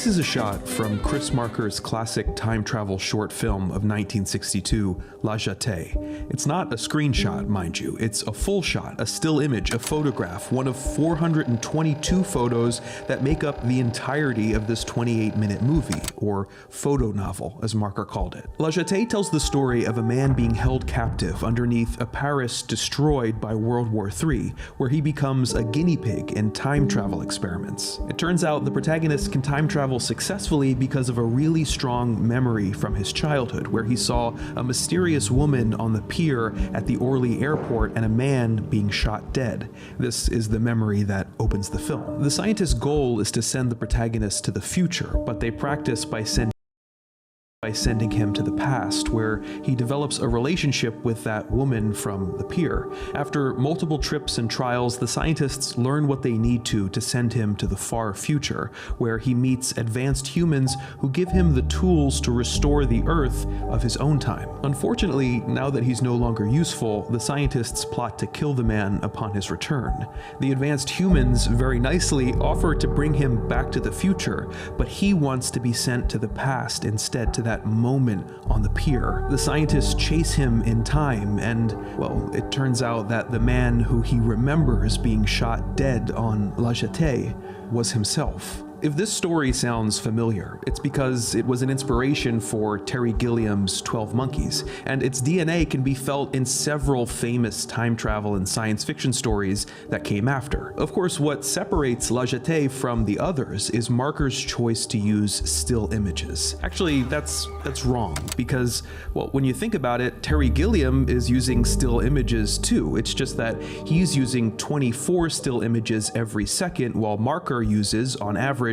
This is a shot from Chris Marker's classic time travel short film of 1962, La Jetée. It's not a screenshot, mind you. It's a full shot, a still image, a photograph, one of 422 photos that make up the entirety of this 28-minute movie, or photo novel, as Marker called it. La Jetée tells the story of a man being held captive underneath a Paris destroyed by World War III, where he becomes a guinea pig in time travel experiments. It turns out the protagonist can time travel successfully because of a really strong memory from his childhood, where he saw a mysterious woman on the pier at the Orly airport and a man being shot dead. This is the memory that opens the film. The scientist's goal is to send the protagonist to the future, but they practice by sending him to the past, where he develops a relationship with that woman from the pier. After multiple trips and trials, the scientists learn what they need to send him to the far future, where he meets advanced humans who give him the tools to restore the Earth of his own time. Unfortunately, now that he's no longer useful, the scientists plot to kill the man upon his return. The advanced humans very nicely offer to bring him back to the future, but he wants to be sent to the past instead, to that moment on the pier. The scientists chase him in time, and, well, it turns out that the man who he remembers being shot dead on La Jetée was himself. If this story sounds familiar, it's because it was an inspiration for Terry Gilliam's 12 Monkeys, and its DNA can be felt in several famous time travel and science fiction stories that came after. Of course, what separates La Jetée from the others is Marker's choice to use still images. Actually, that's wrong, because, well, when you think about it, Terry Gilliam is using still images too. It's just that he's using 24 still images every second, while Marker uses, on average,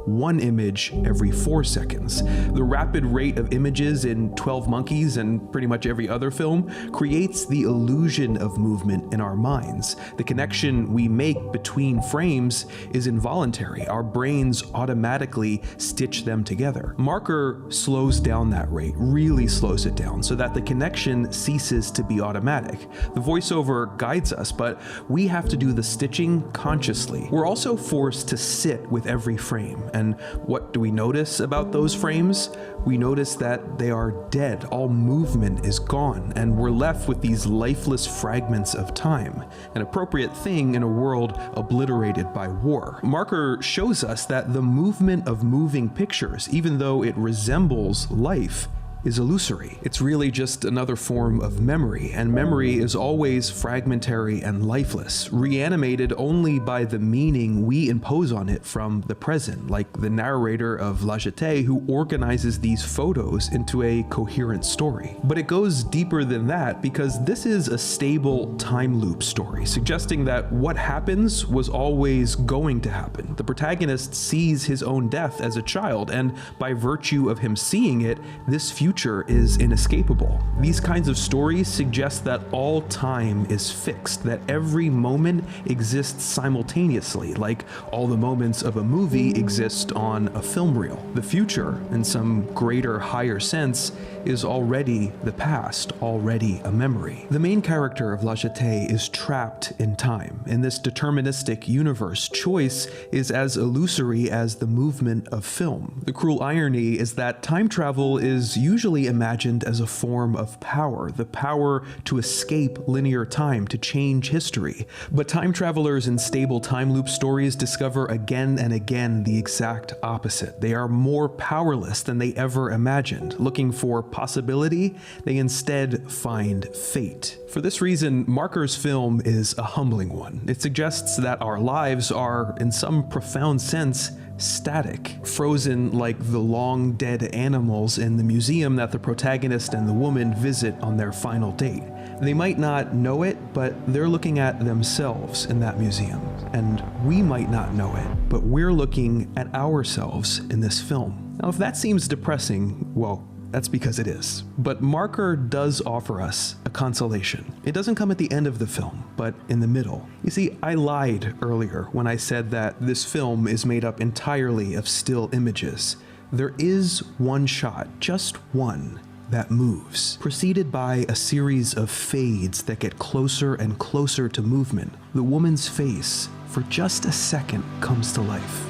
one image every 4 seconds. The rapid rate of images in 12 Monkeys and pretty much every other film creates the illusion of movement in our minds. The connection we make between frames is involuntary. Our brains automatically stitch them together. Marker slows down that rate, really slows it down, so that the connection ceases to be automatic. The voiceover guides us, but we have to do the stitching consciously. We're also forced to sit with every frame. And what do we notice about those frames? We notice that they are dead. All movement is gone, and we're left with these lifeless fragments of time, an appropriate thing in a world obliterated by war. Marker shows us that the movement of moving pictures, even though it resembles life, is illusory. It's really just another form of memory, and memory is always fragmentary and lifeless, reanimated only by the meaning we impose on it from the present, like the narrator of La Jetée, who organizes these photos into a coherent story. But it goes deeper than that, because this is a stable time loop story, suggesting that what happens was always going to happen. The protagonist sees his own death as a child, and by virtue of him seeing it, this future is inescapable. These kinds of stories suggest that all time is fixed, that every moment exists simultaneously, like all the moments of a movie exist on a film reel. The future, in some greater, higher sense, is already the past, already a memory. The main character of La Jetée is trapped in time. In this deterministic universe, choice is as illusory as the movement of film. The cruel irony is that time travel is usually imagined as a form of power, the power to escape linear time, to change history. But time travelers in stable time loop stories discover again and again the exact opposite. They are more powerless than they ever imagined. Looking for possibility, they instead find fate. For this reason, Marker's film is a humbling one. It suggests that our lives are, in some profound sense, static, frozen like the long dead animals in the museum that the protagonist and the woman visit on their final date. They might not know it, but they're looking at themselves in that museum. And we might not know it, but we're looking at ourselves in this film. Now, if that seems depressing, well, that's because it is. But Marker does offer us a consolation. It doesn't come at the end of the film, but in the middle. You see, I lied earlier when I said that this film is made up entirely of still images. There is one shot, just one, that moves, preceded by a series of fades that get closer and closer to movement. The woman's face, for just a second, comes to life.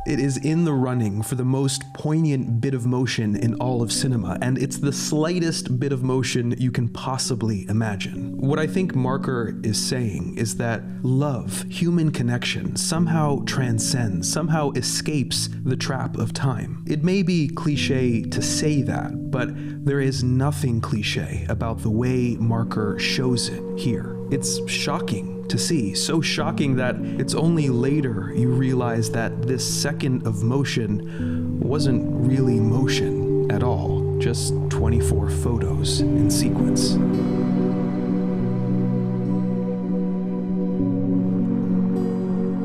It is in the running for the most poignant bit of motion in all of cinema, and it's the slightest bit of motion you can possibly imagine. What I think Marker is saying is that love, human connection, somehow transcends, somehow escapes the trap of time. It may be cliche to say that, but there is nothing cliche about the way Marker shows it here. It's shocking to see, so shocking that it's only later you realize that this second of motion wasn't really motion at all, just 24 photos in sequence.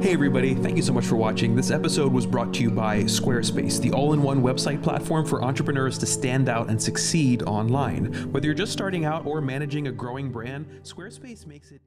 Hey everybody, thank you so much for watching. This episode was brought to you by Squarespace, the all-in-one website platform for entrepreneurs to stand out and succeed online. Whether you're just starting out or managing a growing brand, Squarespace makes it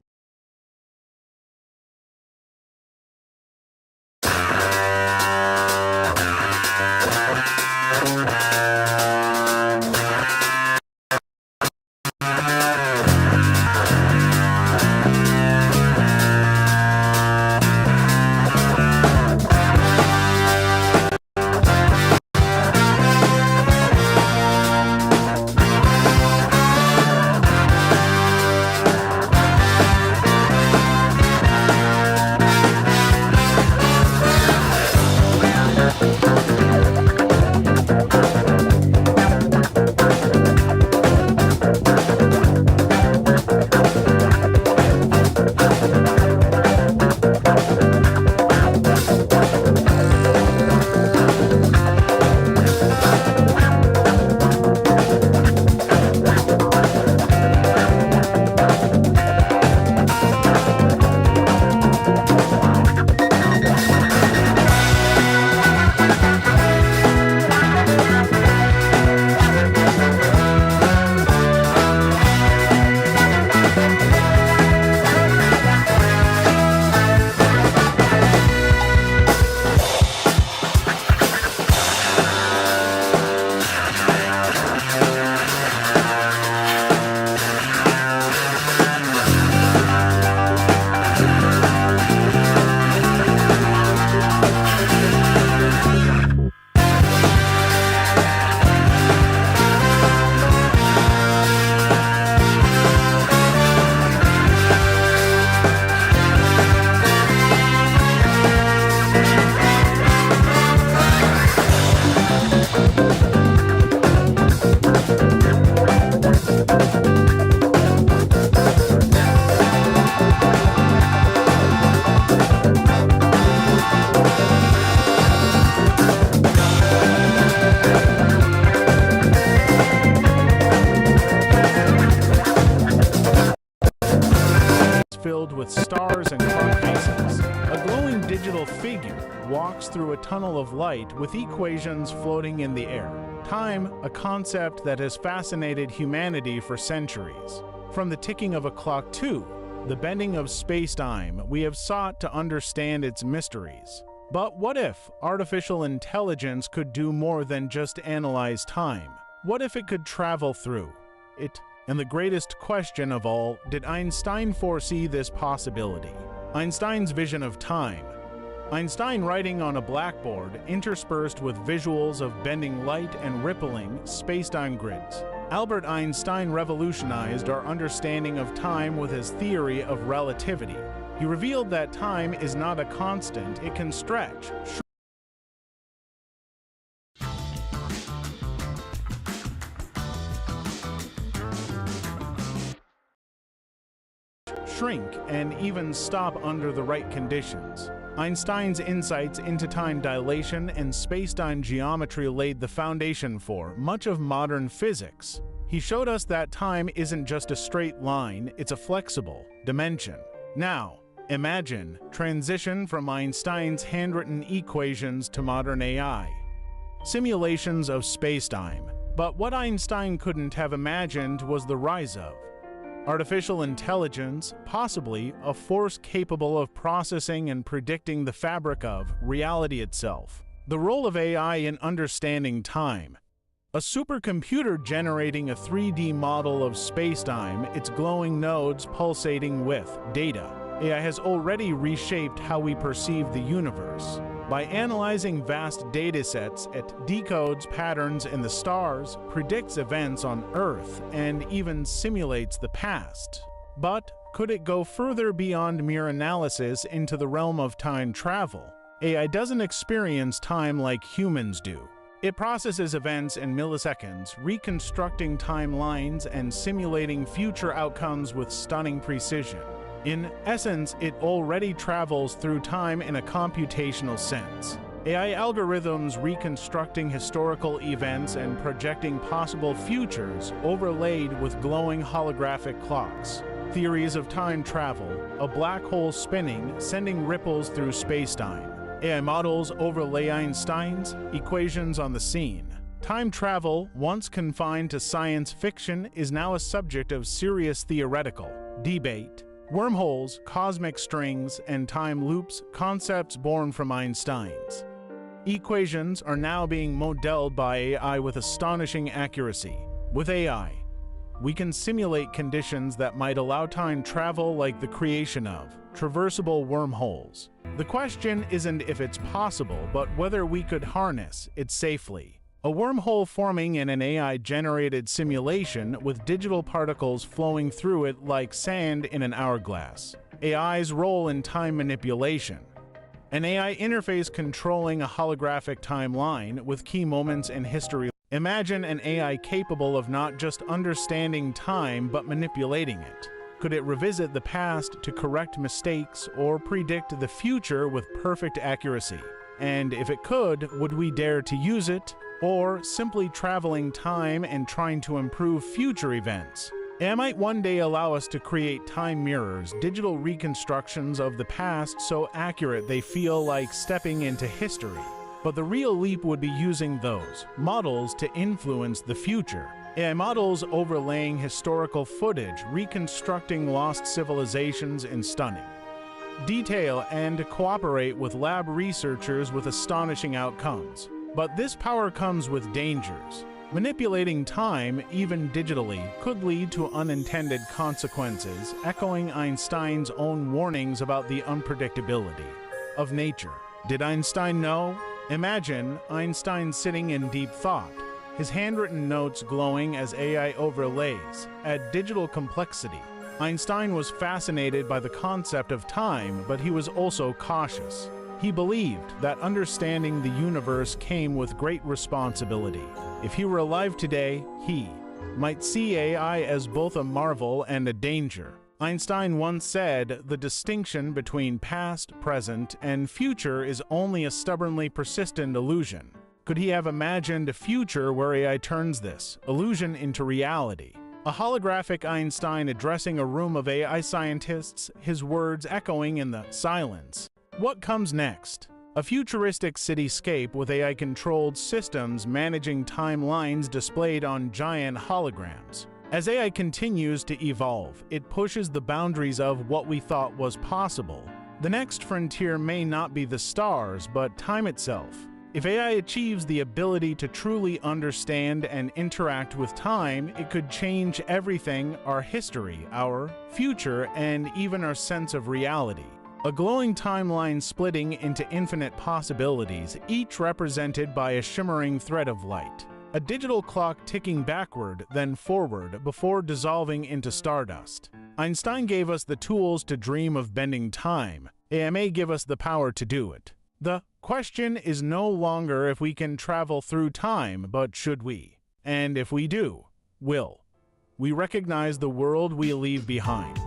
filled with stars and clock faces. A glowing digital figure walks through a tunnel of light with equations floating in the air. Time, a concept that has fascinated humanity for centuries. From the ticking of a clock to the bending of space-time, we have sought to understand its mysteries. But what if artificial intelligence could do more than just analyze time? What if it could travel through it? And the greatest question of all, did Einstein foresee this possibility? Einstein's vision of time. Einstein writing on a blackboard interspersed with visuals of bending light and rippling space-time grids. Albert Einstein revolutionized our understanding of time with his theory of relativity. He revealed that time is not a constant, it can stretch, shrink, and even stop under the right conditions. Einstein's insights into time dilation and space-time geometry laid the foundation for much of modern physics. He showed us that time isn't just a straight line, it's a flexible dimension. Now, imagine transition from Einstein's handwritten equations to modern AI. Simulations of space-time. But what Einstein couldn't have imagined was the rise of artificial intelligence, possibly a force capable of processing and predicting the fabric of reality itself. The role of AI in understanding time. A supercomputer generating a 3D model of space-time, its glowing nodes pulsating with data. AI has already reshaped how we perceive the universe. By analyzing vast datasets, it decodes patterns in the stars, predicts events on Earth, and even simulates the past. But could it go further beyond mere analysis into the realm of time travel? AI doesn't experience time like humans do. It processes events in milliseconds, reconstructing timelines and simulating future outcomes with stunning precision. In essence, it already travels through time in a computational sense. AI algorithms reconstructing historical events and projecting possible futures overlaid with glowing holographic clocks. Theories of time travel, a black hole spinning, sending ripples through spacetime. AI models overlay Einstein's equations on the scene. Time travel, once confined to science fiction, is now a subject of serious theoretical debate. Wormholes, cosmic strings, and time loops, concepts born from Einstein's equations, are now being modeled by AI with astonishing accuracy. With AI, we can simulate conditions that might allow time travel, like the creation of traversable wormholes. The question isn't if it's possible, but whether we could harness it safely. A wormhole forming in an AI-generated simulation with digital particles flowing through it like sand in an hourglass. AI's role in time manipulation. An AI interface controlling a holographic timeline with key moments in history. Imagine an AI capable of not just understanding time but manipulating it. Could it revisit the past to correct mistakes or predict the future with perfect accuracy? And if it could, would we dare to use it? Or simply traveling time and trying to improve future events? AI might one day allow us to create time mirrors, digital reconstructions of the past so accurate they feel like stepping into history. But the real leap would be using those models to influence the future. AI models overlaying historical footage, reconstructing lost civilizations in stunning detail, and cooperate with lab researchers with astonishing outcomes. But this power comes with dangers. Manipulating time, even digitally, could lead to unintended consequences, echoing Einstein's own warnings about the unpredictability of nature. Did Einstein know? Imagine Einstein sitting in deep thought, his handwritten notes glowing as AI overlays, add digital complexity. Einstein was fascinated by the concept of time, but he was also cautious. He believed that understanding the universe came with great responsibility. If he were alive today, he might see AI as both a marvel and a danger. Einstein once said, "The distinction between past, present, and future is only a stubbornly persistent illusion." Could he have imagined a future where AI turns this illusion into reality? A holographic Einstein addressing a room of AI scientists, his words echoing in the silence. What comes next? A futuristic cityscape with AI-controlled systems managing timelines displayed on giant holograms. As AI continues to evolve, it pushes the boundaries of what we thought was possible. The next frontier may not be the stars, but time itself. If AI achieves the ability to truly understand and interact with time, it could change everything: our history, our future, and even our sense of reality. A glowing timeline splitting into infinite possibilities, each represented by a shimmering thread of light. A digital clock ticking backward, then forward, before dissolving into stardust. Einstein gave us the tools to dream of bending time. AI may give us the power to do it. The question is no longer if we can travel through time, but should we? And if we do, will we recognize the world we leave behind?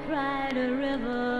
cried a river